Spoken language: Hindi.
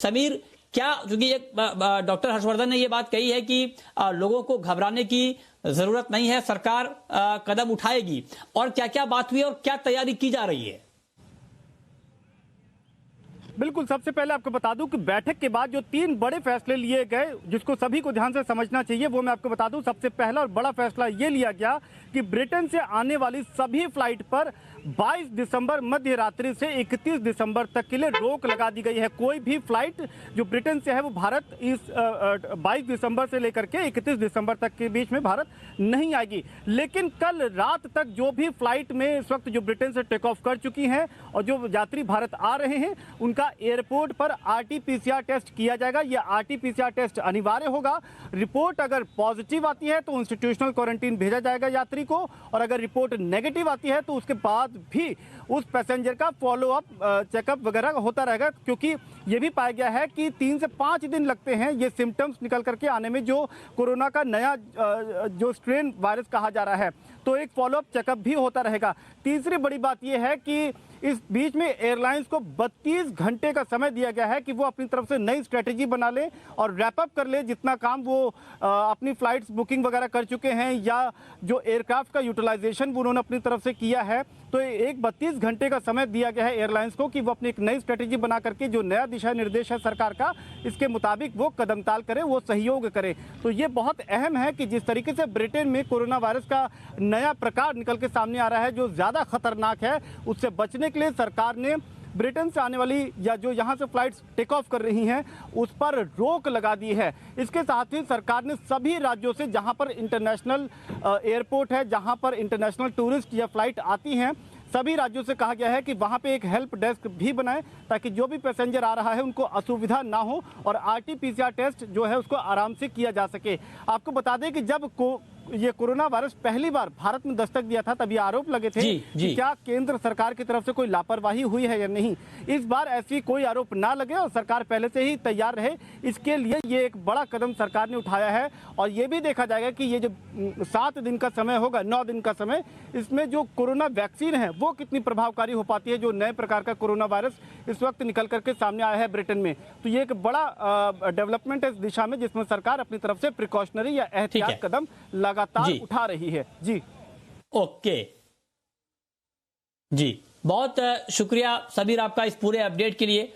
समीर, क्या, क्योंकि एक डॉक्टर हर्षवर्धन ने ये बात कही है कि लोगों को घबराने की जरूरत नहीं है, सरकार कदम उठाएगी, और क्या क्या बात हुई और क्या तैयारी की जा रही है? बिल्कुल, सबसे पहले आपको बता दूं कि बैठक के बाद जो 3 बड़े फैसले लिए गए, जिसको सभी को ध्यान से समझना चाहिए, वो मैं आपको बता दूं। सबसे पहला और बड़ा फैसला ये लिया गया कि ब्रिटेन से आने वाली सभी फ्लाइट पर 22 दिसंबर मध्य रात्रि से 31 दिसंबर तक के लिए रोक लगा दी गई है। कोई भी फ्लाइट जो ब्रिटेन से है वो भारत इस 22 दिसंबर से लेकर के 31 दिसंबर तक के बीच में भारत नहीं आएगी। लेकिन कल रात तक जो भी फ्लाइट में इस वक्त जो ब्रिटेन से टेक ऑफ कर चुकी हैं और जो यात्री भारत आ रहे हैं, उनका एयरपोर्ट पर RT-PCR टेस्ट किया जाएगा। यह RT-PCR टेस्ट अनिवार्य होगा। रिपोर्ट अगर पॉजिटिव आती है तो इंस्टीट्यूशनल क्वारंटीन भेजा जाएगा यात्री को, और अगर रिपोर्ट नेगेटिव आती है तो उसके बाद भी उस पैसेंजर का फॉलो अप चेकअप वगैरह होता रहेगा, क्योंकि ये भी पाया गया है कि 3 से 5 दिन लगते हैं ये सिम्टम्स निकल करके आने में, जो कोरोना का नया जो स्ट्रेन वायरस कहा जा रहा है। तो एक फॉलोअप चेकअप भी होता रहेगा। तीसरी बड़ी बात यह है कि इस बीच में एयरलाइंस को 32 घंटे का समय दिया गया है कि वो अपनी तरफ से नई स्ट्रेटेजी बना ले और रैप अप कर ले जितना काम वो अपनी फ्लाइट्स बुकिंग वगैरह कर चुके हैं, या जो एयरक्राफ्ट का यूटिलाइजेशन वो उन्होंने अपनी तरफ से किया है। तो एक 32 घंटे का समय दिया गया है एयरलाइंस को कि वो अपनी एक नई स्ट्रेटेजी बना करके जो नया दिशा निर्देश है सरकार का, इसके मुताबिक वो कदमताल करे, वो सहयोग करे। तो ये बहुत अहम है कि जिस तरीके से ब्रिटेन में कोरोना वायरस का नया प्रकार निकल के सामने आ रहा है जो ज़्यादा खतरनाक है, उससे बचने के लिए सरकार ने ब्रिटेन से आने वाली या जो यहाँ से फ्लाइट्स टेक ऑफ कर रही हैं उस पर रोक लगा दी है। इसके साथ ही सरकार ने सभी राज्यों से जहाँ पर इंटरनेशनल एयरपोर्ट है, जहाँ पर इंटरनेशनल टूरिस्ट या फ्लाइट आती हैं, सभी राज्यों से कहा गया है कि वहाँ पे एक हेल्प डेस्क भी बनाए ताकि जो भी पैसेंजर आ रहा है उनको असुविधा ना हो और RT-PCR टेस्ट जो है उसको आराम से किया जा सके। आपको बता दें कि जब ये कोरोना वायरस पहली बार भारत में दस्तक दिया था तभी आरोप लगे थे कि क्या केंद्र सरकार की तरफ से कोई लापरवाही हुई है या नहीं। इस बार ऐसी कोई आरोप ना लगे और सरकार पहले से ही तैयार रहे, इसके लिए ये एक बड़ा कदम सरकार ने उठाया है। और ये भी देखा जाएगा कि ये जो 7 दिन का समय होगा, 9 दिन का समय, इसमें जो कोरोना वैक्सीन है वो कितनी प्रभावकारी हो पाती है, जो नए प्रकार का कोरोना वायरस इस वक्त निकल करके सामने आया है ब्रिटेन में। तो ये एक बड़ा डेवलपमेंट है इस दिशा में, जिसमें सरकार अपनी तरफ से प्रिकॉशनरी या एहतियात कदम लगातार उठा रही है। जी ओके जी, बहुत शुक्रिया सबीर आपका इस पूरे अपडेट के लिए।